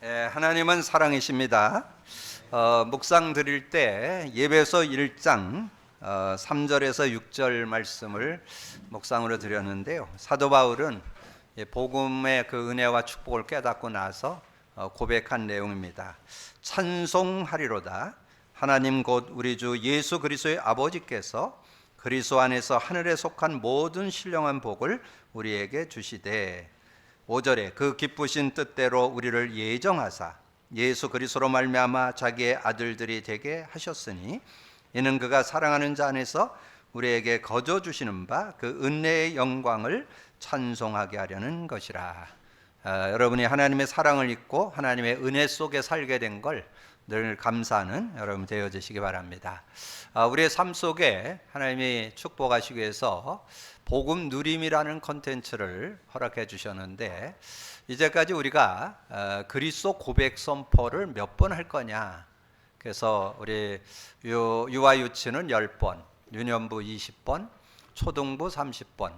하나님은 사랑이십니다. 묵상 드릴 때 예배서 1장 3절에서 6절 말씀을 묵상으로 드렸는데요. 사도 바울은 복음의 그 은혜와 축복을 깨닫고 나서 고백한 내용입니다. 찬송하리로다. 하나님 곧 우리 주 예수 그리스도의 아버지께서 그리스도 안에서 하늘에 속한 모든 신령한 복을 우리에게 주시되 5절에 그 기쁘신 뜻대로 우리를 예정하사 예수 그리스도로 말미암아 자기의 아들들이 되게 하셨으니 이는 그가 사랑하는 자 안에서 우리에게 거저 주시는 바 그 은혜의 영광을 찬송하게 하려는 것이라. 여러분이 하나님의 사랑을 잊고 하나님의 은혜 속에 살게 된 걸 늘 감사하는 여러분 되어지시기 바랍니다. 우리의 삶 속에 하나님이 축복하시기 위해서 복음 누림이라는 컨텐츠를 허락해 주셨는데, 이제까지 우리가 그리스도 고백 선포를 몇 번 할 거냐. 그래서 우리 유아 유치는 10번, 유년부 20번, 초등부 30번,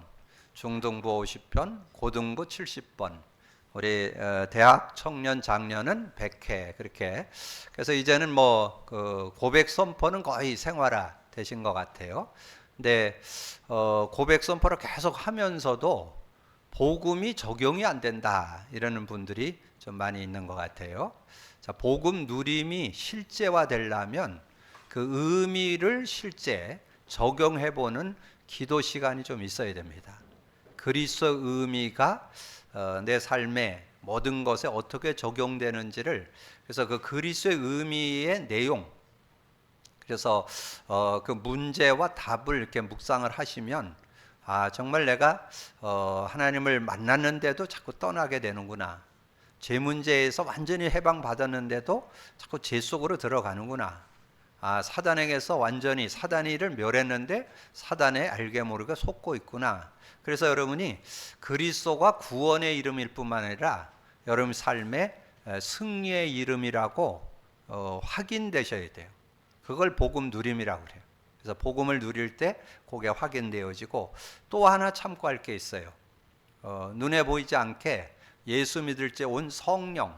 중등부 50번, 고등부 70번, 우리 대학 청년 장년은 100회 그렇게. 그래서 이제는 그 고백 선포는 거의 생활화 되신 것 같아요. 근데 고백 선포를 계속 하면서도 복음이 적용이 안 된다 이러는 분들이 좀 많이 있는 것 같아요. 자, 복음 누림이 실제화 되려면 그 의미를 실제 적용해보는 기도 시간이 좀 있어야 됩니다. 그리스도 의미가 내 삶의 모든 것에 어떻게 적용되는지를, 그래서 그 그리스도의 의미의 내용, 그래서 그 문제와 답을 이렇게 묵상을 하시면 정말 내가 하나님을 만났는데도 자꾸 떠나게 되는구나. 제 문제에서 완전히 해방받았는데도 자꾸 제 속으로 들어가는구나. 사단에게서 완전히 사단이 이를 멸했는데 사단에 알게 모르게 속고 있구나. 그래서 여러분이 그리스도가 구원의 이름일 뿐만 아니라 여러분 삶의 승리의 이름이라고 확인되셔야 돼요. 그걸 복음 누림이라고 그래요. 그래서 복음을 누릴 때 그게 확인되어지고, 또 하나 참고할 게 있어요. 눈에 보이지 않게 예수 믿을 때 온 성령,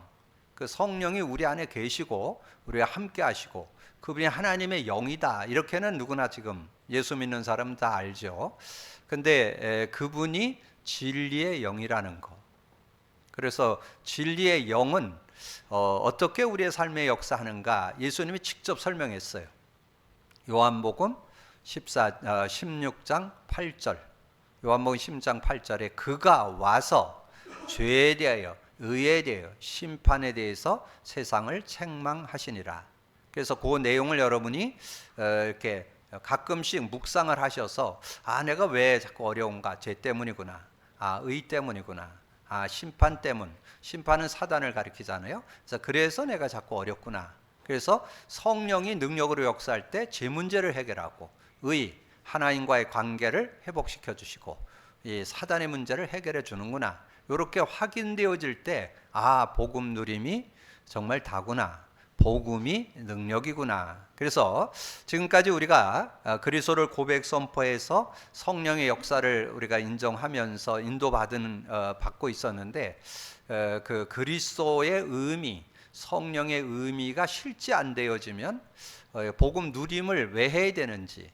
그 성령이 우리 안에 계시고 우리와 함께 하시고 그분이 하나님의 영이다. 이렇게는 누구나 지금 예수 믿는 사람은 다 알죠. 근데 그분이 진리의 영이라는 거. 그래서 진리의 영은 어떻게 우리의 삶에 역사하는가 예수님이 직접 설명했어요. 요한복음 16장 8절, 요한복음 16장 8절에 그가 와서 죄에 대하여 의에 대하여 심판에 대해서 세상을 책망하시니라. 그래서 그 내용을 여러분이 이렇게 가끔씩 묵상을 하셔서 내가 왜 자꾸 어려운가, 죄 때문이구나, 의 때문이구나, 심판 때문. 심판은 사단을 가리키잖아요. 그래서 내가 자꾸 어렵구나. 그래서 성령이 능력으로 역사할 때 제 문제를 해결하고, 하나님과의 관계를 회복시켜 주시고, 이 사단의 문제를 해결해 주는구나. 이렇게 확인되어질 때 복음 누림이 정말 다구나, 복음이 능력이구나. 그래서 지금까지 우리가 그리스도를 고백 선포해서 성령의 역사를 우리가 인정하면서 받고 있었는데, 그 그리스도의 의미, 성령의 의미가 실제 안 되어지면 복음 누림을 왜 해야 되는지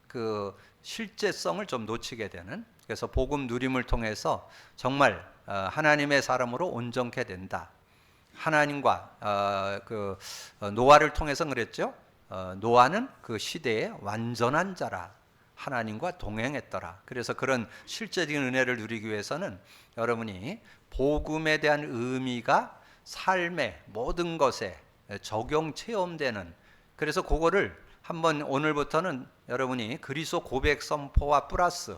그 실제성을 좀 놓치게 되는. 그래서 복음 누림을 통해서 정말 하나님의 사람으로 온전케 된다. 하나님과 노아를 통해서 그랬죠. 노아는 그 시대의 완전한 자라, 하나님과 동행했더라. 그래서 그런 실제적인 은혜를 누리기 위해서는 여러분이 복음에 대한 의미가 삶의 모든 것에 적용 체험되는, 그래서 그거를 한번 오늘부터는 여러분이 그리스도 고백 선포와 플러스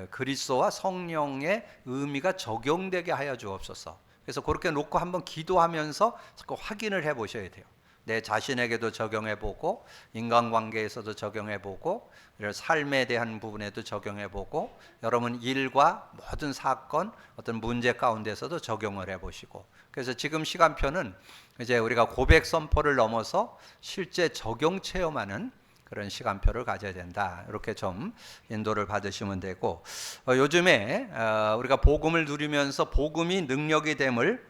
그리스도와 성령의 의미가 적용되게 하여 주옵소서. 그래서 그렇게 놓고 한번 기도하면서 자꾸 확인을 해 보셔야 돼요. 내 자신에게도 적용해 보고, 인간관계에서도 적용해 보고, 삶에 대한 부분에도 적용해 보고, 여러분 일과 모든 사건, 어떤 문제 가운데서도 적용을 해 보시고. 그래서 지금 시간표는 이제 우리가 고백 선포를 넘어서 실제 적용 체험하는 그런 시간표를 가져야 된다. 이렇게 좀 인도를 받으시면 되고, 요즘에 우리가 복음을 누리면서 복음이 능력이 됨을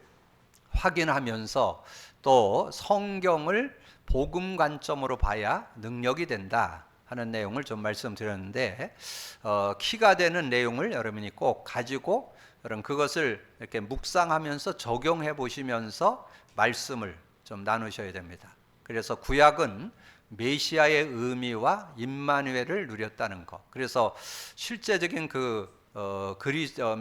확인하면서 또 성경을 복음 관점으로 봐야 능력이 된다 하는 내용을 좀 말씀드렸는데, 키가 되는 내용을 여러분이 꼭 가지고 여러분 그것을 이렇게 묵상하면서 적용해 보시면서 말씀을 좀 나누셔야 됩니다. 그래서 구약은 메시아의 의미와 임마누엘을 누렸다는 것. 그래서 실제적인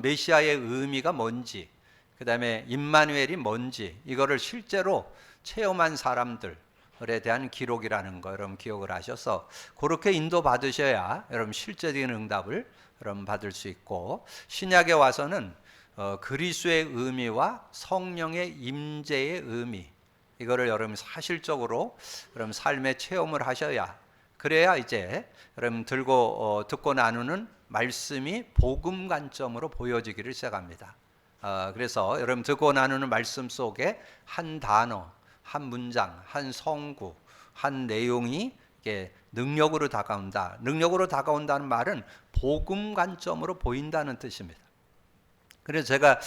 메시아의 의미가 뭔지, 그 다음에 임마누엘이 뭔지, 이거를 실제로 체험한 사람들에 대한 기록이라는 거 여러분 기억을 하셔서 그렇게 인도받으셔야 여러분 실제적인 응답을 여러분 받을 수 있고, 신약에 와서는 그리스도의 의미와 성령의 임재의 의미, 이거를 여러분 사실적으로 여러분 삶의 체험을 하셔야, 그래야 이제 여러분 듣고 나누는 말씀이 복음 관점으로 보여지기를 시작합니다. 그래서 여러분 듣고 나누는 말씀 속에 한 단어, 한 문장, 한 성구, 한 내용이 이게 능력으로 다가온다. 능력으로 다가온다는 말은 복음 관점으로 보인다는 뜻입니다. 그래서 제가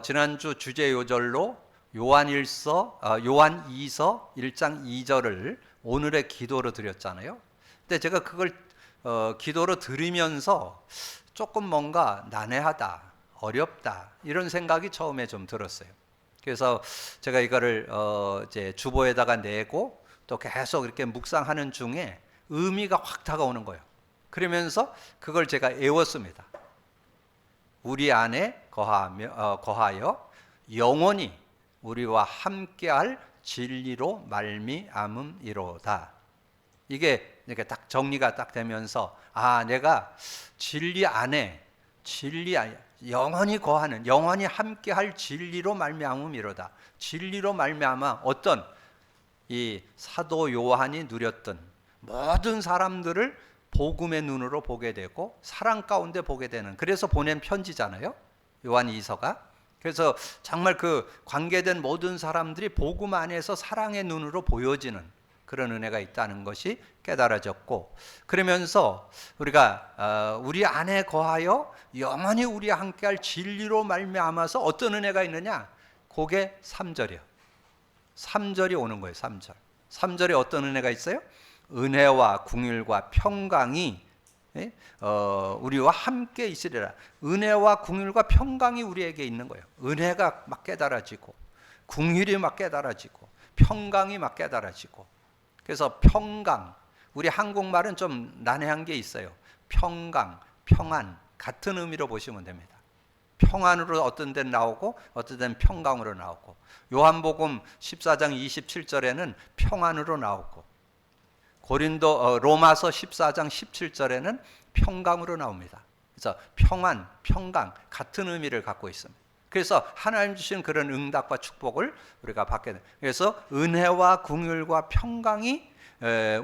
지난주 주제 요절로 요한 2서 1장 2절을 오늘의 기도로 드렸잖아요. 근데 제가 그걸 기도로 드리면서 조금 뭔가 난해하다, 어렵다 이런 생각이 처음에 좀 들었어요. 그래서 제가 이거를 이제 주보에다가 내고 또 계속 이렇게 묵상하는 중에 의미가 확 다가오는 거예요. 그러면서 그걸 제가 외웠습니다. 우리 안에 거하여 영원히 우리와 함께할 진리로 말미암음이로다. 이게 이렇게 딱 정리가 딱 되면서 내가 진리 안에 영원히 거하는, 영원히 함께할 진리로 말미암음이로다. 진리로 말미암아 어떤 이 사도 요한이 누렸던 모든 사람들을 복음의 눈으로 보게 되고 사랑 가운데 보게 되는, 그래서 보낸 편지잖아요, 요한 2서가. 그래서 정말 그 관계된 모든 사람들이 복음 안에서 사랑의 눈으로 보여지는 그런 은혜가 있다는 것이 깨달아졌고, 그러면서 우리가 우리 안에 거하여 영원히 우리와 함께할 진리로 말미암아서 어떤 은혜가 있느냐, 그게 3절이요. 3절이 오는 거예요. 3절. 3절에 어떤 은혜가 있어요? 은혜와 긍휼과 평강이 우리와 함께 있으리라. 은혜와 긍휼과 평강이 우리에게 있는 거예요. 은혜가 막 깨달아지고, 긍휼이 막 깨달아지고, 평강이 막 깨달아지고. 그래서 평강, 우리 한국말은 좀 난해한 게 있어요. 평강, 평안 같은 의미로 보시면 됩니다. 평안으로 어떤 데는 나오고 어떤 데는 평강으로 나오고, 요한복음 14장 27절에는 평안으로 나오고, 로마서 14장 17절에는 평강으로 나옵니다. 그래서 평안, 평강 같은 의미를 갖고 있습니다. 그래서 하나님 주신 그런 응답과 축복을 우리가 받게 됩니다. 그래서 은혜와 긍휼과 평강이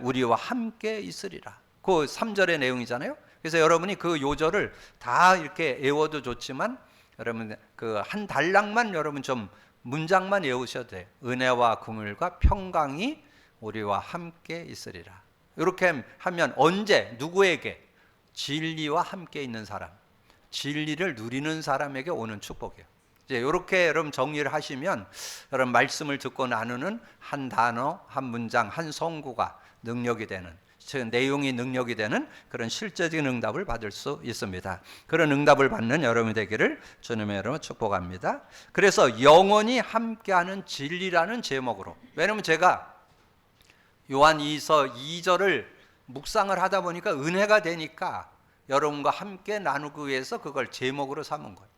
우리와 함께 있으리라. 그 3절의 내용이잖아요. 그래서 여러분이 그 요절을 다 이렇게 외워도 좋지만, 여러분 그 한 단락만 여러분 좀 문장만 외우셔도 돼요. 은혜와 긍휼과 평강이 우리와 함께 있으리라. 이렇게 하면 언제, 누구에게? 진리와 함께 있는 사람, 진리를 누리는 사람에게 오는 축복이에요. 이제 이렇게 여러분 정리를 하시면 여러분 말씀을 듣고 나누는 한 단어, 한 문장, 한 성구가 능력이 되는, 내용이 능력이 되는 그런 실제적인 응답을 받을 수 있습니다. 그런 응답을 받는 여러분이 되기를 주님의 이름으로 축복합니다. 그래서 영원히 함께하는 진리라는 제목으로, 왜냐하면 제가 요한 2서 2절을 묵상을 하다 보니까 은혜가 되니까 여러분과 함께 나누기 위해서 그걸 제목으로 삼은 거예요.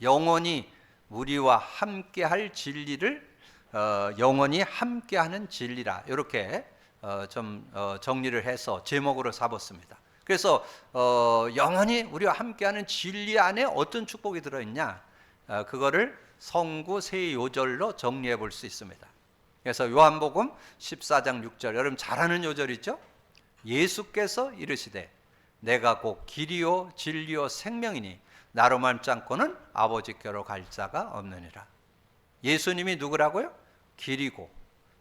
영원히 우리와 함께할 진리를 영원히 함께하는 진리라, 이렇게 좀 정리를 해서 제목으로 삼았습니다. 그래서 영원히 우리와 함께하는 진리 안에 어떤 축복이 들어있냐, 그거를 성구 세 요절로 정리해 볼 수 있습니다. 그래서 요한복음 14장 6절, 여러분 잘 아는 요절이죠. 예수께서 이르시되 내가 곧 길이요 진리요 생명이니 나로 말지 않고는 아버지께로 갈 자가 없느니라. 예수님이 누구라고요? 길이고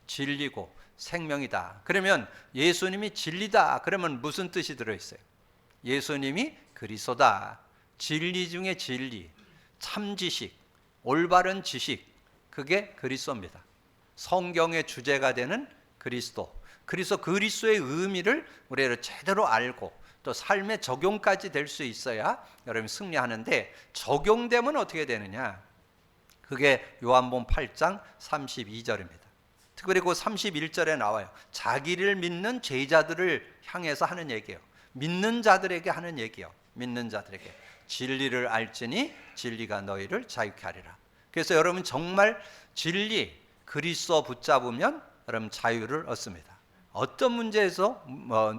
진리고 생명이다. 그러면 예수님이 진리다, 그러면 무슨 뜻이 들어있어요? 예수님이 그리스도다. 진리 중에 진리, 참 지식, 올바른 지식, 그게 그리스도입니다. 성경의 주제가 되는 그리스도. 그래서 그리스도의 의미를 우리가 제대로 알고 또 삶의 적용까지 될 수 있어야 여러분이 승리하는데, 적용되면 어떻게 되느냐? 그게 요한복음 8장 32절입니다. 특별히 그 31절에 나와요. 자기를 믿는 제자들을 향해서 하는 얘기예요. 믿는 자들에게 하는 얘기예요. 믿는 자들에게. 진리를 알지니 진리가 너희를 자유케 하리라. 그래서 여러분 정말 진리, 그리스도 붙잡으면 여러분 자유를 얻습니다. 어떤 문제에서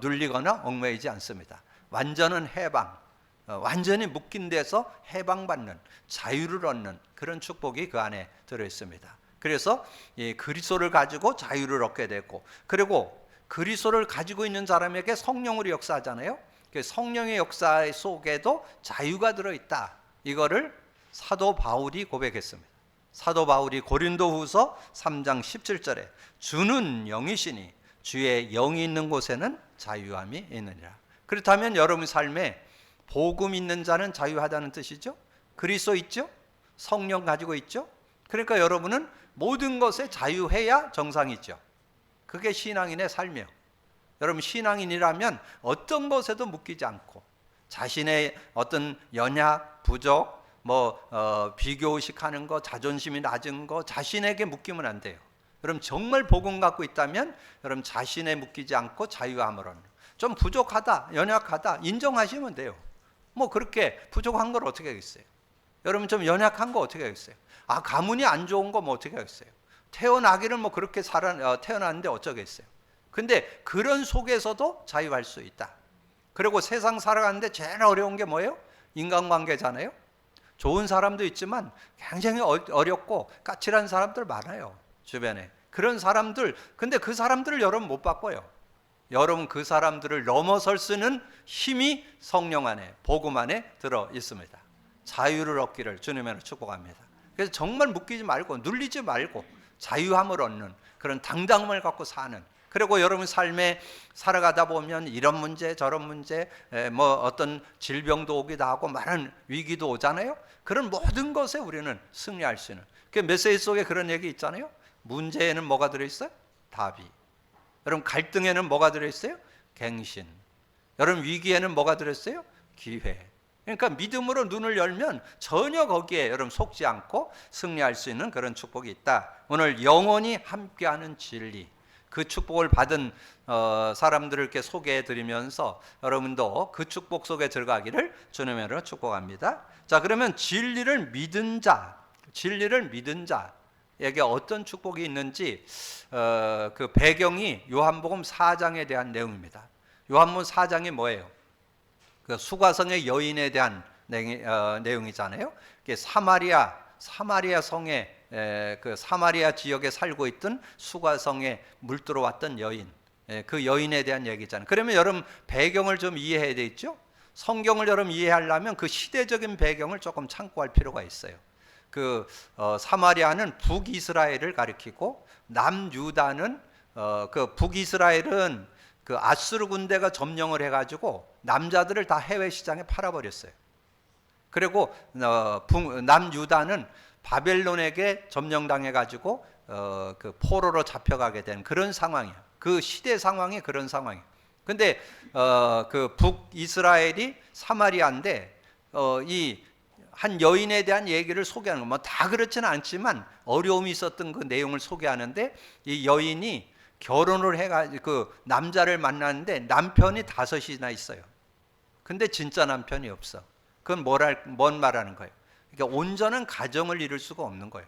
눌리거나 얽매이지 않습니다. 완전한 해방, 완전히 묶인 데서 해방받는, 자유를 얻는 그런 축복이 그 안에 들어있습니다. 그래서 이 그리스도를 가지고 자유를 얻게 되고, 그리고 그리스도를 가지고 있는 사람에게 성령으로 역사하잖아요. 성령의 역사 속에도 자유가 들어있다. 이거를 사도 바울이 고백했습니다. 사도 바울이 고린도후서 3장 17절에 주는 영이시니 주의 영이 있는 곳에는 자유함이 있느니라. 그렇다면 여러분 삶에 복음 있는 자는 자유하다는 뜻이죠. 그리스도 있죠. 성령 가지고 있죠. 그러니까 여러분은 모든 것에 자유해야 정상이죠. 그게 신앙인의 삶이에요. 여러분 신앙인이라면 어떤 것에도 묶이지 않고 자신의 어떤 연약, 부족, 비교의식하는 거, 자존심이 낮은 거 자신에게 묶이면 안 돼요. 여러분 정말 복음 갖고 있다면 여러분 자신에 묶이지 않고 자유함을 얻는, 좀 부족하다, 연약하다 인정하시면 돼요. 그렇게 부족한 걸 어떻게 하겠어요? 여러분 좀 연약한 거 어떻게 하겠어요? 가문이 안 좋은 거 어떻게 하겠어요? 태어나기를 그렇게 태어났는데 어쩌겠어요? 근데 그런 속에서도 자유할 수 있다. 그리고 세상 살아가는데 제일 어려운 게 뭐예요? 인간관계잖아요. 좋은 사람도 있지만 굉장히 어렵고 까칠한 사람들 많아요, 주변에. 그런 사람들, 근데 그 사람들을 여러분 못 바꿔요. 여러분 그 사람들을 넘어설 수 있는 힘이 성령 안에, 복음 안에 들어 있습니다. 자유를 얻기를 주님으로 축복합니다. 그래서 정말 묶이지 말고 눌리지 말고 자유함을 얻는 그런 당당함을 갖고 사는, 그리고 여러분 삶에 살아가다 보면 이런 문제 저런 문제, 어떤 질병도 오기도 하고 많은 위기도 오잖아요. 그런 모든 것에 우리는 승리할 수 있는, 그 메시지 속에 그런 얘기 있잖아요. 문제에는 뭐가 들어있어요? 답이. 여러분 갈등에는 뭐가 들어있어요? 갱신. 여러분 위기에는 뭐가 들어있어요? 기회. 그러니까 믿음으로 눈을 열면 전혀 거기에 여러분 속지 않고 승리할 수 있는 그런 축복이 있다. 오늘 영원히 함께하는 진리, 그 축복을 받은 사람들을 이렇게 소개해 드리면서 여러분도 그 축복 속에 들어가기를 주님으로 축복합니다. 자, 그러면 진리를 믿은 자, 진리를 믿은 자에게 어떤 축복이 있는지 그 배경이 요한복음 4장에 대한 내용입니다. 요한복음 4장이 뭐예요? 그 수가성의 여인에 대한 내용이잖아요. 사마리아 성에, 그 사마리아 지역에 살고 있던 수가성에 물들어왔던 여인, 그 여인에 대한 얘기잖아요. 그러면 여러분 배경을 좀 이해해야 되겠죠? 성경을 여러분 이해하려면 그 시대적인 배경을 조금 참고할 필요가 있어요. 사마리아는 북이스라엘을 가리키고 남유다는 그 북이스라엘은 그 아수르 군대가 점령을 해가지고 남자들을 다 해외 시장에 팔아버렸어요. 그리고 남유다는 바벨론에게 점령당해가지고 그 포로로 잡혀가게 된 그런 상황이에요. 그 시대 상황이 그런 상황이에요. 근데 그 북이스라엘이 사마리아인데 이 한 여인에 대한 얘기를 소개하는 거, 다 그렇지는 않지만 어려움이 있었던 그 내용을 소개하는데, 이 여인이 결혼을 해가지고 그 남자를 만났는데 남편이 5이나 있어요. 근데 진짜 남편이 없어. 그건 뭔 말하는 거예요? 그러니까 온전한 가정을 이룰 수가 없는 거예요.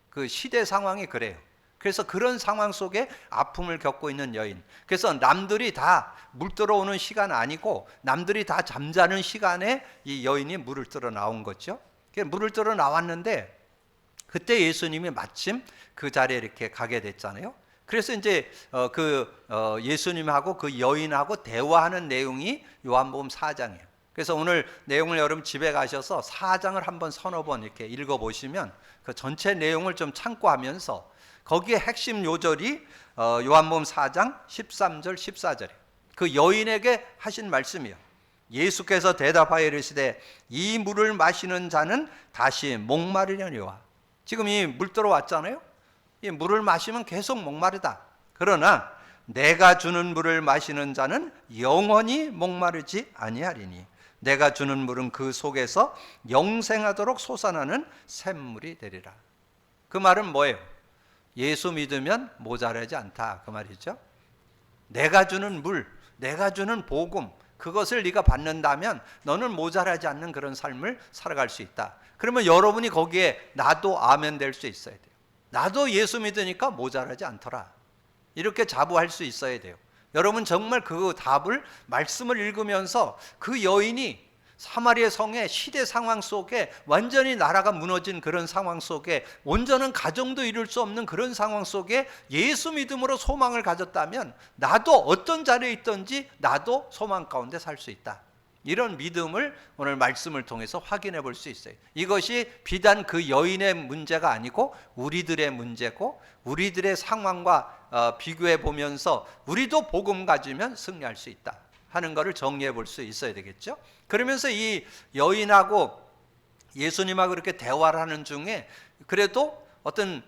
그 시대 상황이 그래요. 그래서 그런 상황 속에 아픔을 겪고 있는 여인. 그래서 남들이 다 물 들어오는 시간 아니고 남들이 다 잠자는 시간에 이 여인이 물을 들어 나온 거죠. 물을 들어 나왔는데 그때 예수님이 마침 그 자리에 이렇게 가게 됐잖아요. 그래서 이제 예수님하고 그 여인하고 대화하는 내용이 요한복음 4장이에요. 그래서 오늘 내용을 여러분 집에 가셔서 4장을 한번 서너 번 이렇게 읽어보시면 그 전체 내용을 좀 참고하면서 거기에 핵심 요절이 요한복음 4장 13절 14절이에요. 그 여인에게 하신 말씀이에요. 예수께서 대답하여 이르시되 이 물을 마시는 자는 다시 목마르려니와 지금 이 물 들어왔잖아요. 이 물을 마시면 계속 목마르다. 그러나 내가 주는 물을 마시는 자는 영원히 목마르지 아니하리니 내가 주는 물은 그 속에서 영생하도록 솟아나는 샘물이 되리라. 그 말은 뭐예요? 예수 믿으면 모자라지 않다, 그 말이죠. 내가 주는 물, 내가 주는 복음, 그것을 네가 받는다면 너는 모자라지 않는 그런 삶을 살아갈 수 있다. 그러면 여러분이 거기에 나도 아멘 될 수 있어야 돼요. 나도 예수 믿으니까 모자라지 않더라, 이렇게 자부할 수 있어야 돼요. 여러분 정말 그 답을 말씀을 읽으면서 그 여인이 사마리아 성의 시대 상황 속에 완전히 나라가 무너진 그런 상황 속에 온전한 가정도 이룰 수 없는 그런 상황 속에 예수 믿음으로 소망을 가졌다면 나도 어떤 자리에 있든지 나도 소망 가운데 살 수 있다. 이런 믿음을 오늘 말씀을 통해서 확인해 볼 수 있어요. 이것이 비단 그 여인의 문제가 아니고 우리들의 문제고 우리들의 상황과 비교해 보면서 우리도 복음 가지면 승리할 수 있다 하는 것을 정리해 볼 수 있어야 되겠죠. 그러면서 이 여인하고 예수님하고 이렇게 대화를 하는 중에 그래도 어떤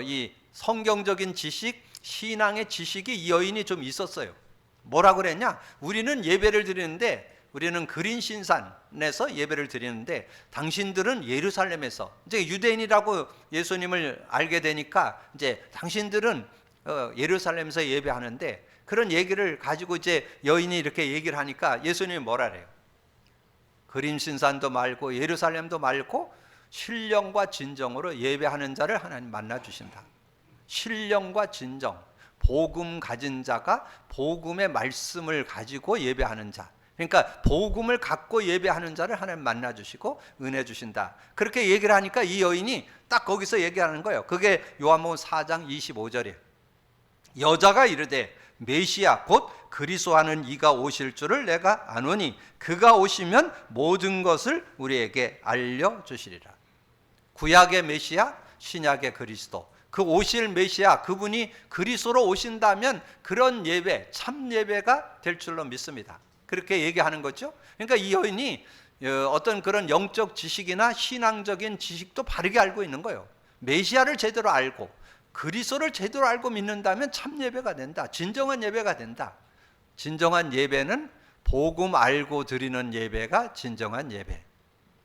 이 성경적인 지식, 신앙의 지식이 이 여인이 좀 있었어요. 뭐라고 그랬냐? 우리는 예배를 드리는데, 우리는 그린 신산에서 예배를 드리는데 당신들은 예루살렘에서, 이제 유대인이라고 예수님을 알게 되니까 이제 당신들은 예루살렘에서 예배하는데, 그런 얘기를 가지고 이제 여인이 이렇게 얘기를 하니까 예수님이 뭐라 그래요? 그린 신산도 말고 예루살렘도 말고 신령과 진정으로 예배하는 자를 하나님 만나 주신다. 신령과 진정, 복음 가진 자가 복음의 말씀을 가지고 예배하는 자, 그러니까 복음을 갖고 예배하는 자를 하나님 만나 주시고 은혜 주신다. 그렇게 얘기를 하니까 이 여인이 딱 거기서 얘기하는 거예요. 그게 요한복음 4장 25절이에요. 여자가 이르되 메시아 곧 그리스도 하는 이가 오실 줄을 내가 아노니 그가 오시면 모든 것을 우리에게 알려주시리라. 구약의 메시아, 신약의 그리스도, 그 오실 메시아, 그분이 그리스도로 오신다면 그런 예배, 참 예배가 될 줄로 믿습니다. 그렇게 얘기하는 거죠. 그러니까 이 여인이 어떤 그런 영적 지식이나 신앙적인 지식도 바르게 알고 있는 거예요. 메시아를 제대로 알고 그리스도를 제대로 알고 믿는다면 참 예배가 된다. 진정한 예배가 된다. 진정한 예배는 복음 알고 드리는 예배가 진정한 예배.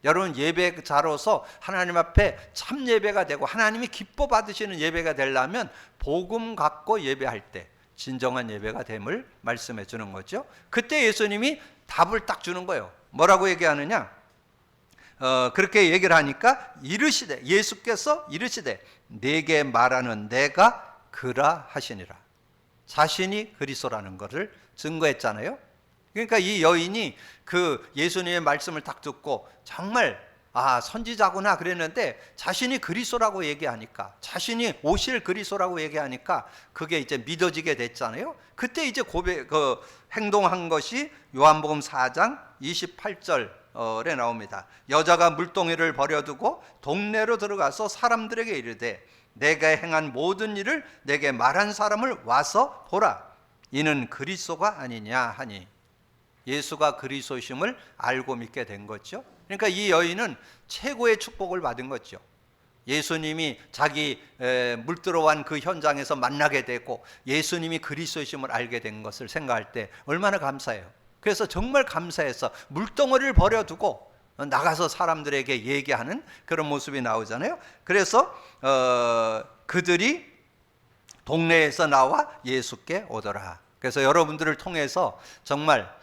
여러분 예배자로서 하나님 앞에 참 예배가 되고 하나님이 기뻐 받으시는 예배가 되려면 복음 갖고 예배할 때 진정한 예배가 됨을 말씀해 주는 거죠. 그때 예수님이 답을 딱 주는 거예요. 뭐라고 얘기하느냐? 그렇게 얘기를 하니까 이르시되, 예수께서 이르시되 내게 말하는 내가 그라 하시니라. 자신이 그리스도라는 것을 증거했잖아요. 그러니까 이 여인이 그 예수님의 말씀을 딱 듣고 정말 선지자구나 그랬는데 자신이 그리스도라고 얘기하니까, 자신이 오실 그리스도라고 얘기하니까 그게 이제 믿어지게 됐잖아요. 그때 이제 행동한 것이 요한복음 4장 28절에 나옵니다. 여자가 물동이를 버려두고 동네로 들어가서 사람들에게 이르되 내가 행한 모든 일을 내게 말한 사람을 와서 보라. 이는 그리스도가 아니냐 하니, 예수가 그리스도심을 알고 믿게 된 거죠. 그러니까 이 여인은 최고의 축복을 받은 거죠. 예수님이 자기 물 들어간 그 현장에서 만나게 되고 예수님이 그리스도심을 알게 된 것을 생각할 때 얼마나 감사해요. 그래서 정말 감사해서 물덩어리를 버려두고 나가서 사람들에게 얘기하는 그런 모습이 나오잖아요. 그래서 그들이 동네에서 나와 예수께 오더라. 그래서 여러분들을 통해서 정말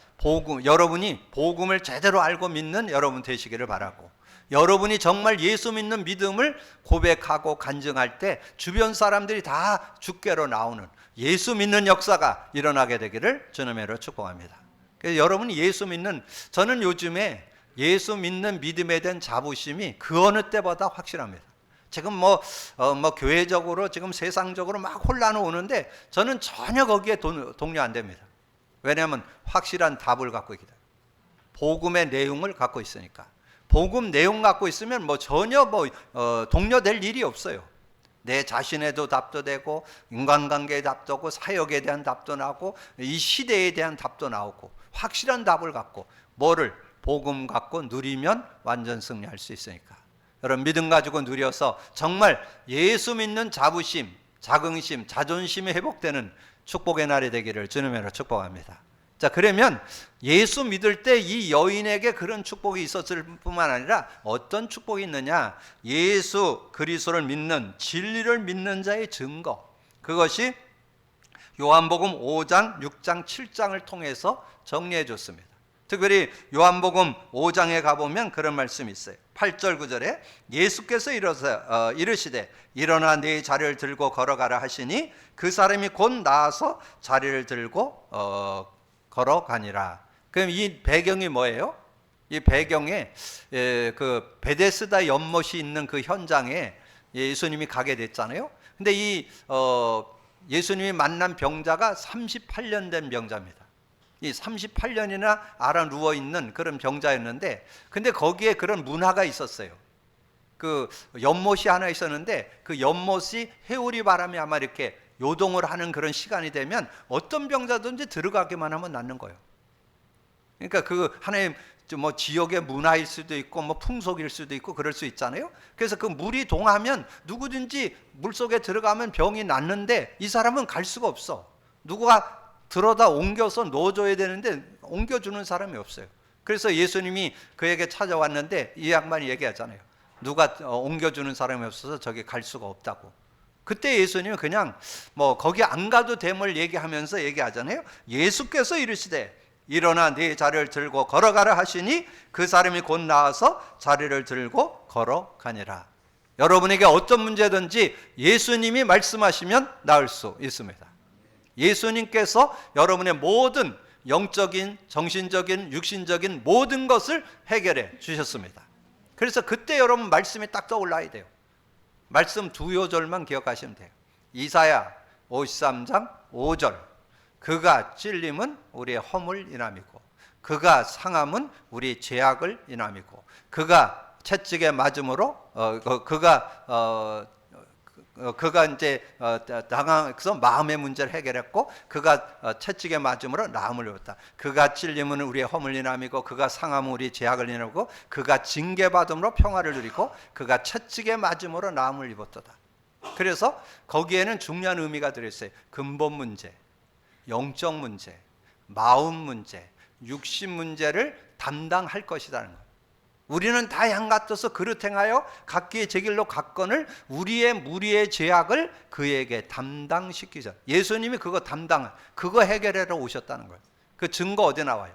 여러분이 복음을 제대로 알고 믿는 여러분 되시기를 바라고, 여러분이 정말 예수 믿는 믿음을 고백하고 간증할 때 주변 사람들이 다 주께로 나오는 예수 믿는 역사가 일어나게 되기를 주님의 이름으로 축복합니다. 그래서 여러분이 예수 믿는, 저는 요즘에 예수 믿는 믿음에 대한 자부심이 그 어느 때보다 확실합니다. 지금 교회적으로 지금 세상적으로 막 혼란이 오는데 저는 전혀 거기에 동료 안 됩니다. 왜냐하면 확실한 답을 갖고 있기 때문에, 복음의 내용을 갖고 있으니까. 복음 내용 갖고 있으면 전혀 동료될 일이 없어요. 내 자신에도 답도 되고 인간관계의 답도 되고 사역에 대한 답도 나오고 이 시대에 대한 답도 나오고, 확실한 답을 갖고 복음 갖고 누리면 완전 승리할 수 있으니까 여러분 믿음 가지고 누려서 정말 예수 믿는 자부심, 자긍심, 자존심이 회복되는 축복의 날이 되기를 주님으로 축복합니다. 자, 그러면 예수 믿을 때 이 여인에게 그런 축복이 있었을 뿐만 아니라 어떤 축복이 있느냐? 예수 그리스도를 믿는, 진리를 믿는 자의 증거. 그것이 요한복음 5장, 6장, 7장을 통해서 정리해 줬습니다. 특별히 요한복음 5장에 가보면 그런 말씀이 있어요. 8절 9절에 예수께서 이르시되 일어나 네 자리를 들고 걸어가라 하시니 그 사람이 곧 나아서 자리를 들고 걸어가니라. 그럼 이 배경이 뭐예요? 이 배경에 그 베데스다 연못이 있는 그 현장에 예수님이 가게 됐잖아요. 근데 이 예수님이 만난 병자가 38년 된 병자입니다. 이 38년이나 앓아 누워 있는 그런 병자였는데, 근데 거기에 그런 문화가 있었어요. 그 연못이 하나 있었는데 그 연못이 해오리 바람이 아마 이렇게 요동을 하는 그런 시간이 되면 어떤 병자든지 들어가기만 하면 낫는 거예요. 그러니까 그 하나의 뭐 지역의 문화일 수도 있고 뭐 풍속일 수도 있고 그럴 수 있잖아요. 그래서 그 물이 동하면 누구든지 물속에 들어가면 병이 낫는데 이 사람은 갈 수가 없어. 누가 들어다 옮겨서 넣어줘야 되는데 옮겨주는 사람이 없어요. 그래서 예수님이 그에게 찾아왔는데 이 양반이 얘기하잖아요. 누가 옮겨주는 사람이 없어서 저기 갈 수가 없다고. 그때 예수님은 그냥 뭐 거기 안 가도 됨을 얘기하면서 얘기하잖아요. 예수께서 이르시되 일어나 네 자리를 들고 걸어가라 하시니 그 사람이 곧 나와서 자리를 들고 걸어가니라. 여러분에게 어떤 문제든지 예수님이 말씀하시면 나을 수 있습니다. 예수님께서 여러분의 모든 영적인, 정신적인, 육신적인 모든 것을 해결해 주셨습니다. 그래서 그때 여러분 말씀이 딱 떠올라야 돼요. 말씀 두 요절만 기억하시면 돼요. 이사야 53장 5절 그가 찔림은 우리의 허물 인함이고 그가 상함은 우리 죄악을 인함이고 그가 채찍에 맞음으로 그가 이제 당황해서 마음의 문제를 해결했고 그가 채찍에 맞음으로 나음을 입었다. 그가 찔림은 우리의 허물 인함이고 그가 상함은 우리 죄악을 인하고 그가 징계받음으로 평화를 누리고 그가 채찍에 맞음으로 나음을 입었도다. 그래서 거기에는 중요한 의미가 들어있어요. 근본 문제, 영적 문제, 마음 문제, 육신 문제를 담당할 것이라는 거예요. 우리는 다 양 같아서 그릇 행하여 각기의 제 길로 갔거늘 우리의 무리의 죄악을 그에게 담당시키자. 예수님이 그거 그거 해결하러 오셨다는 거예요. 그 증거 어디 나와요?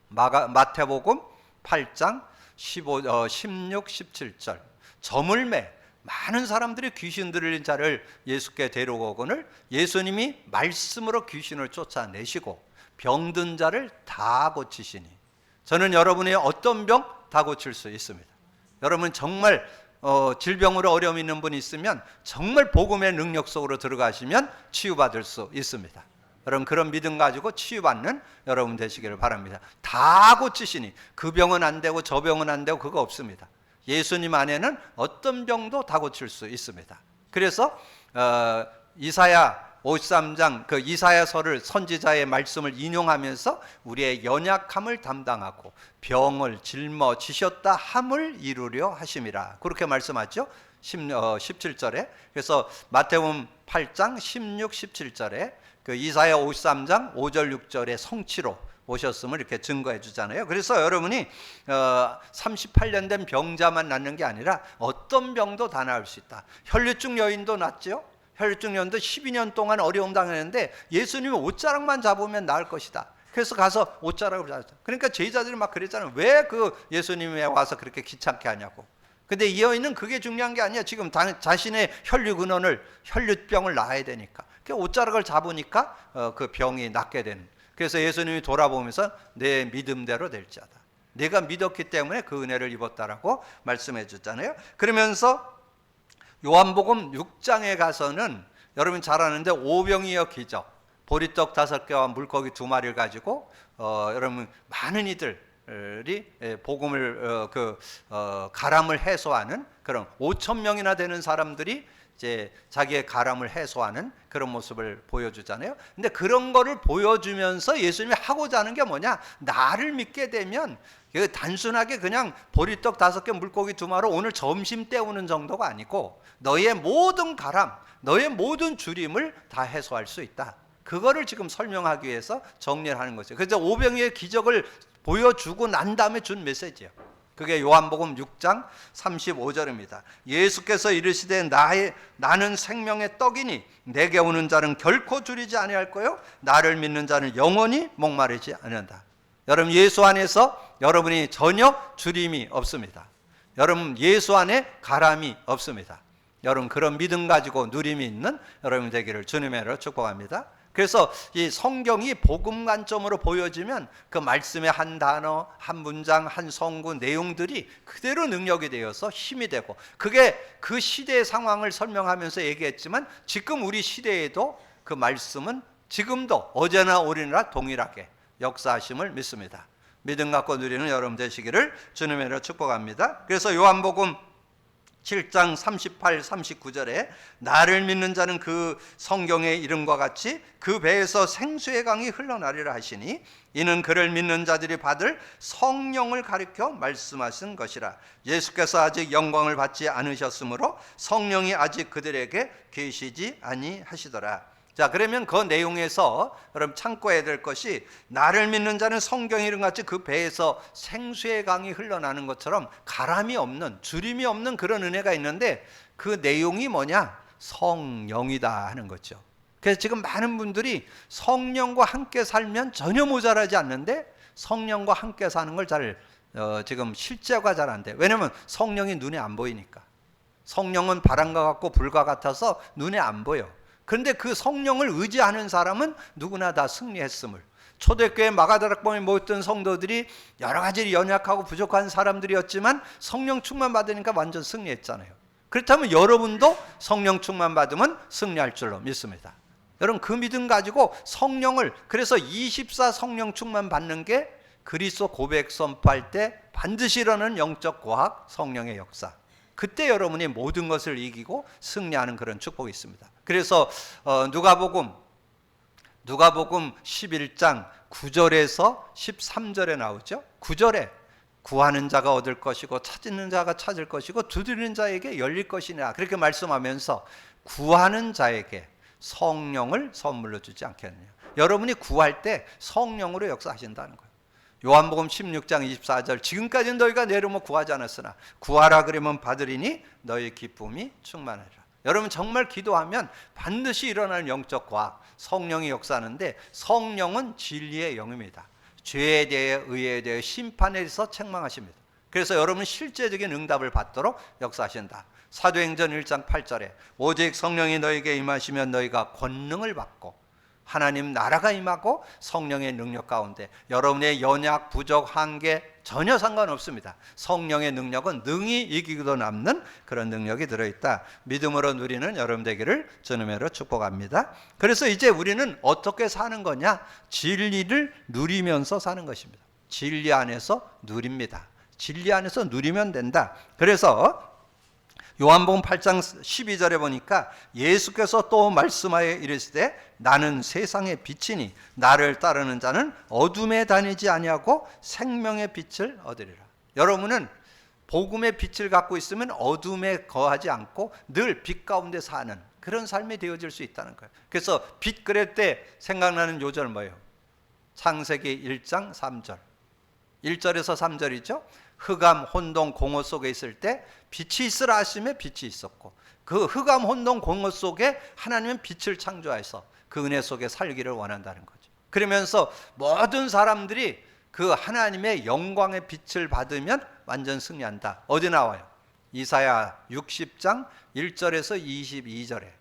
마태복음 8장 16, 17절 저물매 많은 사람들이 귀신 들린 자를 예수께 데려오거늘 예수님이 말씀으로 귀신을 쫓아내시고 병든 자를 다 고치시니 저는 여러분의 어떤 병 다 고칠 수 있습니다. 여러분 정말 질병으로 어려움 있는 분이 있으면 정말 복음의 능력 속으로 들어가시면 치유받을 수 있습니다. 여러분 그런 믿음 가지고 치유받는 여러분 되시기를 바랍니다. 다 고치시니 그 병은 안 되고 저 병은 안 되고 그거 없습니다. 예수님 안에는 어떤 병도 다 고칠 수 있습니다. 그래서 이사야 53장 그 이사야서를 선지자의 말씀을 인용하면서 우리의 연약함을 담당하고 병을 짊어지셨다 함을 이루려 하심이라 그렇게 말씀하죠. 17절에 그래서 마태복음 8장 16, 17절에 그 이사야 53장 5절 6절의 성취로 오셨음을 이렇게 증거해 주잖아요. 그래서 여러분이 38년 된 병자만 낫는 게 아니라 어떤 병도 다 나을 수 있다. 혈류증 여인도 낫죠. 혈류증 여인도 12년 동안 어려움 당했는데 예수님이 옷자락만 잡으면 나을 것이다. 그래서 가서 옷자락을 잡았다. 그러니까 제자들이 막 그랬잖아요. 왜 그 예수님이 와서 그렇게 귀찮게 하냐고. 근데 이 여인은 그게 중요한 게 아니야. 지금 자신의 혈류 근원을 혈류병을 나아야 되니까. 그 옷자락을 잡으니까 그 병이 낫게 되는. 그래서 예수님이 돌아보면서 내 믿음대로 될지어다. 내가 믿었기 때문에 그 은혜를 입었다라고 말씀해 줬잖아요. 그러면서 요한복음 6장에 가서는 여러분 잘 아는데 오병이어 기적, 보리떡 5개와 물고기 2마리를 가지고 여러분 많은 이들이 복음을 가람을 해소하는 그런 5,000명이나 되는 사람들이 이제 자기의 가람을 해소하는 그런 모습을 보여주잖아요. 근데 그런 거를 보여주면서 예수님이 하고자 하는 게 뭐냐? 나를 믿게 되면 단순하게 그냥 보리떡 5개 물고기 2마리 오늘 점심 때우는 정도가 아니고 너의 모든 가람, 너의 모든 주림을 다 해소할 수 있다. 그거를 지금 설명하기 위해서 정리를 하는 거죠. 그래서 오병이의 기적을 보여주고 난 다음에 준 메시지예요. 그게 요한복음 6장 35절입니다. 예수께서 이르시되 나는 생명의 떡이니 내게 오는 자는 결코 줄이지 아니할 거요 나를 믿는 자는 영원히 목마르지 않는다. 여러분, 예수 안에서 여러분이 전혀 줄임이 없습니다. 여러분, 예수 안에 가람이 없습니다. 여러분, 그런 믿음 가지고 누림이 있는 여러분 되기를 주님의 이름으로 축복합니다. 그래서 이 성경이 복음 관점으로 보여지면 그 말씀의 한 단어, 한 문장, 한 성구 내용들이 그대로 능력이 되어서 힘이 되고, 그게 그 시대의 상황을 설명하면서 얘기했지만 지금 우리 시대에도 그 말씀은 지금도 어제나 오늘이나 동일하게 역사하심을 믿습니다. 믿음 갖고 누리는 여러분 되시기를 주님의 이름으로 축복합니다. 그래서 요한복음 7장 38, 39절에 나를 믿는 자는 그 성경의 이름과 같이 그 배에서 생수의 강이 흘러나리라 하시니 이는 그를 믿는 자들이 받을 성령을 가리켜 말씀하신 것이라. 예수께서 아직 영광을 받지 않으셨으므로 성령이 아직 그들에게 계시지 아니하시더라. 자, 그러면 그 내용에서 여러분 참고해야 될 것이 나를 믿는 자는 성경의 이름 같이 그 배에서 생수의 강이 흘러나는 것처럼 가람이 없는, 주림이 없는 그런 은혜가 있는데 그 내용이 뭐냐? 성령이다 하는 거죠. 그래서 지금 많은 분들이 성령과 함께 살면 전혀 모자라지 않는데 성령과 함께 사는 걸 지금 실제가 잘 안 돼요. 왜냐하면 성령이 눈에 안 보이니까. 성령은 바람과 같고 불과 같아서 눈에 안 보여. 그런데 그 성령을 의지하는 사람은 누구나 다 승리했음을, 초대교회 마가다락방에 모였던 성도들이 여러 가지 연약하고 부족한 사람들이었지만 성령 충만 받으니까 완전 승리했잖아요. 그렇다면 여러분도 성령 충만 받으면 승리할 줄로 믿습니다. 여러분, 그 믿음 가지고 성령을, 그래서 24 성령 충만 받는 게 그리스도 고백 선포할 때 반드시 일어나는 영적 과학, 성령의 역사. 그때 여러분이 모든 것을 이기고 승리하는 그런 축복이 있습니다. 그래서 누가복음 11장 9절에서 13절에 나오죠. 9절에 구하는 자가 얻을 것이고 찾는 자가 찾을 것이고 두드리는 자에게 열릴 것이냐, 그렇게 말씀하면서 구하는 자에게 성령을 선물로 주지 않겠느냐. 여러분이 구할 때 성령으로 역사하신다는 거예요. 요한복음 16장 24절 지금까지는 너희가 내 이름으로 구하지 않았으나 구하라 그러면 받으리니 너희 기쁨이 충만하리라. 여러분, 정말 기도하면 반드시 일어나는 영적 과학, 성령이 역사하는데 성령은 진리의 영입니다. 죄에 대해, 의에 대해, 심판에 대해서 책망하십니다. 그래서 여러분 실제적인 응답을 받도록 역사하신다. 사도행전 1장 8절에 오직 성령이 너에게 임하시면 너희가 권능을 받고, 하나님 나라가 임하고 성령의 능력 가운데 여러분의 연약, 부족, 한계 전혀 상관없습니다. 성령의 능력은 능히 이기고도 남는 그런 능력이 들어있다. 믿음으로 누리는 여러분 되기를 주님으로 축복합니다. 그래서 이제 우리는 어떻게 사는 거냐? 진리를 누리면서 사는 것입니다. 진리 안에서 누립니다. 진리 안에서 누리면 된다. 그래서 요한복음 8장 12절에 보니까 예수께서 또 말씀하여 이르시되 나는 세상의 빛이니 나를 따르는 자는 어둠에 다니지 아니하고 생명의 빛을 얻으리라. 여러분은 복음의 빛을 갖고 있으면 어둠에 거하지 않고 늘 빛 가운데 사는 그런 삶이 되어질 수 있다는 거예요. 그래서 빛 그럴 때 생각나는 요절 뭐예요? 창세기 1장 3절 1절에서 3절이죠. 흑암, 혼돈, 공허 속에 있을 때 빛이 있으라 하시며 빛이 있었고, 그 흑암, 혼돈, 공허 속에 하나님은 빛을 창조하셔서 그 은혜 속에 살기를 원한다는 거죠. 그러면서 모든 사람들이 그 하나님의 영광의 빛을 받으면 완전 승리한다. 어디 나와요? 이사야 60장 1절에서 22절에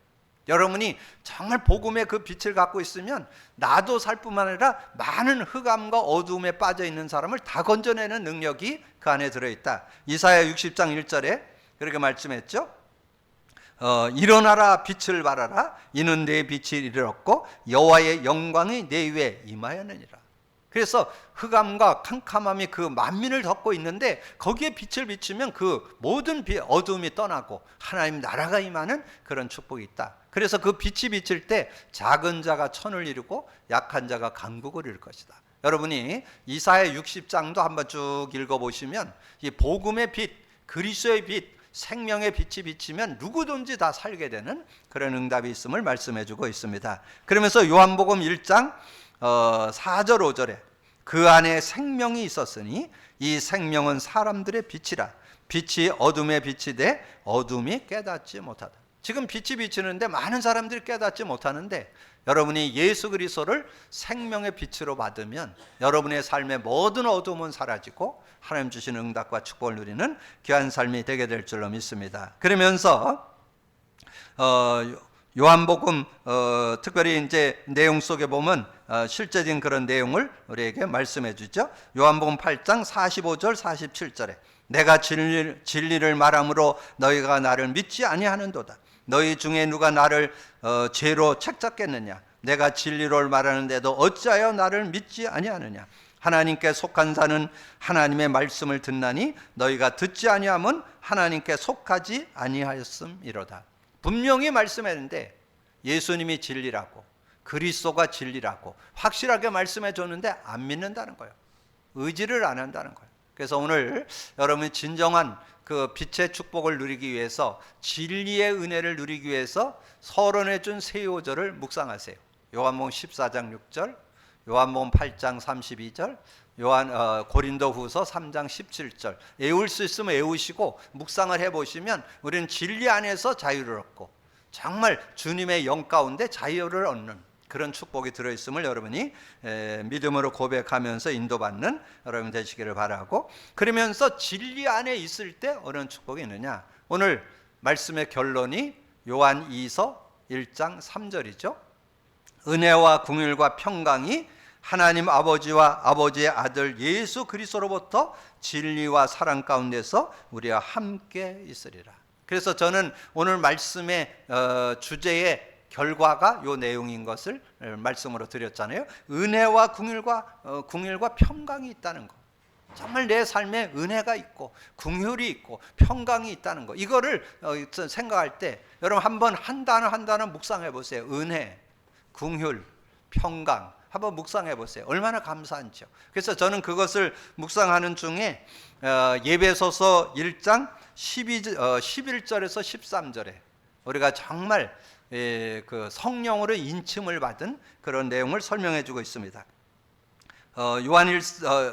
여러분이 정말 복음의 그 빛을 갖고 있으면 나도 살 뿐만 아니라 많은 흑암과 어두움에 빠져 있는 사람을 다 건져내는 능력이 그 안에 들어있다. 이사야 60장 1절에 그렇게 말씀했죠. 일어나라 빛을 발하라 이는 내 빛이 이르렀고 여호와의 영광이 내 위에 임하였느니라. 그래서 흑암과 캄캄함이 그 만민을 덮고 있는데 거기에 빛을 비추면 그 모든 어둠이 떠나고 하나님 나라가 임하는 그런 축복이 있다. 그래서 그 빛이 비칠 때 작은 자가 천을 이루고 약한 자가 강국을 이룰 것이다. 여러분이 이사야 60장도 한번 쭉 읽어보시면 이 복음의 빛, 그리스도의 빛, 생명의 빛이 비치면 누구든지 다 살게 되는 그런 응답이 있음을 말씀해주고 있습니다. 그러면서 요한복음 1장 4절 5절에 그 안에 생명이 있었으니 이 생명은 사람들의 빛이라. 빛이 어둠에 빛이 돼 어둠이 깨닫지 못하다. 지금 빛이 비치는데 많은 사람들이 깨닫지 못하는데 여러분이 예수 그리스도를 생명의 빛으로 받으면 여러분의 삶의 모든 어둠은 사라지고 하나님 주신 응답과 축복을 누리는 귀한 삶이 되게 될 줄로 믿습니다. 그러면서 요한복음 특별히 이제 내용 속에 보면 실제적인 그런 내용을 우리에게 말씀해 주죠. 요한복음 8장 45절 47절에 내가 진리를 말함으로 너희가 나를 믿지 아니하는도다. 너희 중에 누가 나를 죄로 책잡겠느냐? 내가 진리를 말하는데도 어찌하여 나를 믿지 아니하느냐? 하나님께 속한 자는 하나님의 말씀을 듣나니 너희가 듣지 아니하면 하나님께 속하지 아니하였음이로다. 분명히 말씀했는데 예수님이 진리라고 그리스도가 진리라고 확실하게 말씀해 줬는데 안 믿는다는 거예요. 의지를 안 한다는 거예요. 그래서 오늘 여러분이 진정한 그 빛의 축복을 누리기 위해서 진리의 은혜를 누리기 위해서 서론해 준 세 요절을 묵상하세요. 요한복음 14장 6절, 요한복음 8장 32절, 고린도후서 3장 17절. 외울 수 있으면 외우시고 묵상을 해보시면 우리는 진리 안에서 자유를 얻고 정말 주님의 영 가운데 자유를 얻는 그런 축복이 들어있음을 여러분이 믿음으로 고백하면서 인도받는 여러분 되시기를 바라고, 그러면서 진리 안에 있을 때 어떤 축복이 있느냐. 오늘 말씀의 결론이 요한 2서 1장 3절이죠. 은혜와 긍휼과 평강이 하나님 아버지와 아버지의 아들 예수 그리스도로부터 진리와 사랑 가운데서 우리와 함께 있으리라. 그래서 저는 오늘 말씀의 주제의 결과가 요 내용인 것을 말씀으로 드렸잖아요. 은혜와 긍휼과 평강이 있다는 거. 정말 내 삶에 은혜가 있고 긍휼이 있고 평강이 있다는 거. 이거를 생각할 때 여러분 한번 한 단어 묵상해 보세요. 은혜, 긍휼, 평강 한번 묵상해 보세요. 얼마나 감사한지요. 그래서 저는 그것을 묵상하는 중에 예배소서 1장 11절에서 13절에 우리가 정말 그 성령으로 인침을 받은 그런 내용을 설명해 주고 있습니다.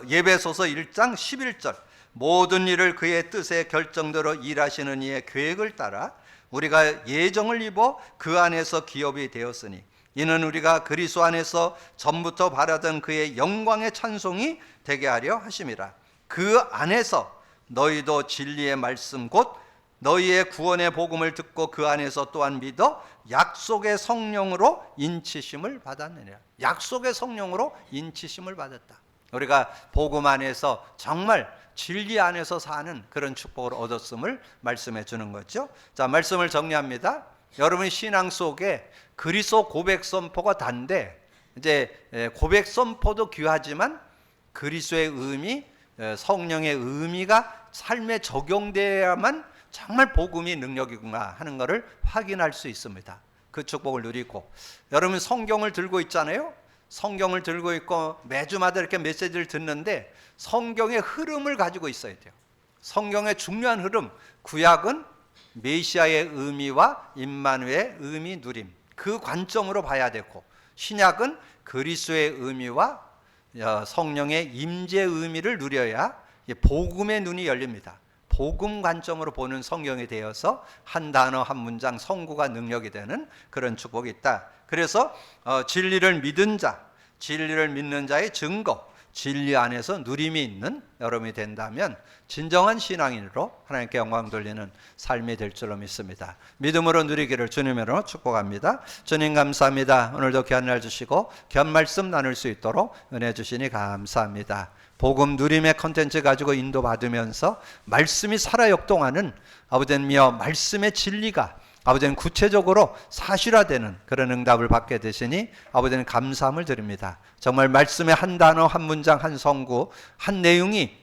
예배소서 1장 11절 모든 일을 그의 뜻의 결정대로 일하시는 이의 계획을 따라 우리가 예정을 입어 그 안에서 기업이 되었으니 이는 우리가 그리스도 안에서 전부터 바라던 그의 영광의 찬송이 되게 하려 하심이라. 그 안에서 너희도 진리의 말씀 곧 너희의 구원의 복음을 듣고 그 안에서 또한 믿어 약속의 성령으로 인치심을 받았느니라. 약속의 성령으로 인치심을 받았다. 우리가 복음 안에서 정말 진리 안에서 사는 그런 축복을 얻었음을 말씀해 주는 거죠. 자, 말씀을 정리합니다. 여러분의 신앙 속에 그리스도 고백 선포가 단데 이제 고백 선포도 귀하지만 그리스도의 의미, 성령의 의미가 삶에 적용돼야만 정말 복음이 능력이구나 하는 것을 확인할 수 있습니다. 그 축복을 누리고 여러분 성경을 들고 있잖아요. 성경을 들고 있고 매주마다 이렇게 메시지를 듣는데 성경의 흐름을 가지고 있어야 돼요. 성경의 중요한 흐름, 구약은 메시아의 의미와 임마누엘의 의미 누림, 그 관점으로 봐야 되고 신약은 그리스도의 의미와 성령의 임재의 의미를 누려야 복음의 눈이 열립니다. 복음 관점으로 보는 성경이 되어서 한 단어 한 문장 성구가 능력이 되는 그런 축복이 있다. 그래서 진리를 믿은 자, 진리를 믿는 자의 증거, 진리 안에서 누림이 있는 여러분이 된다면 진정한 신앙인으로 하나님께 영광 돌리는 삶이 될 줄로 믿습니다. 믿음으로 누리기를 주님으로 축복합니다. 주님 감사합니다. 오늘도 귀한 날 주시고 귀한 말씀 나눌 수 있도록 은혜 주시니 감사합니다. 복음 누림의 컨텐츠 가지고 인도받으면서 말씀이 살아 역동하는 아버지며 말씀의 진리가 아버지는 구체적으로 사실화되는 그런 응답을 받게 되시니 아버지는 감사함을 드립니다. 정말 말씀의 한 단어, 한 문장, 한 성구, 한 내용이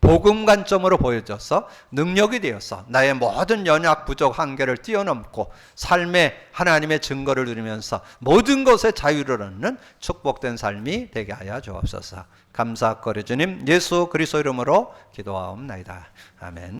복음 관점으로 보여져서 능력이 되어서 나의 모든 연약, 부족, 한계를 뛰어넘고 삶의 하나님의 증거를 누리면서 모든 것에 자유를 얻는 축복된 삶이 되게 하여 주옵소서. 감사거리 주님 예수 그리스도 이름으로 기도하옵나이다. 아멘.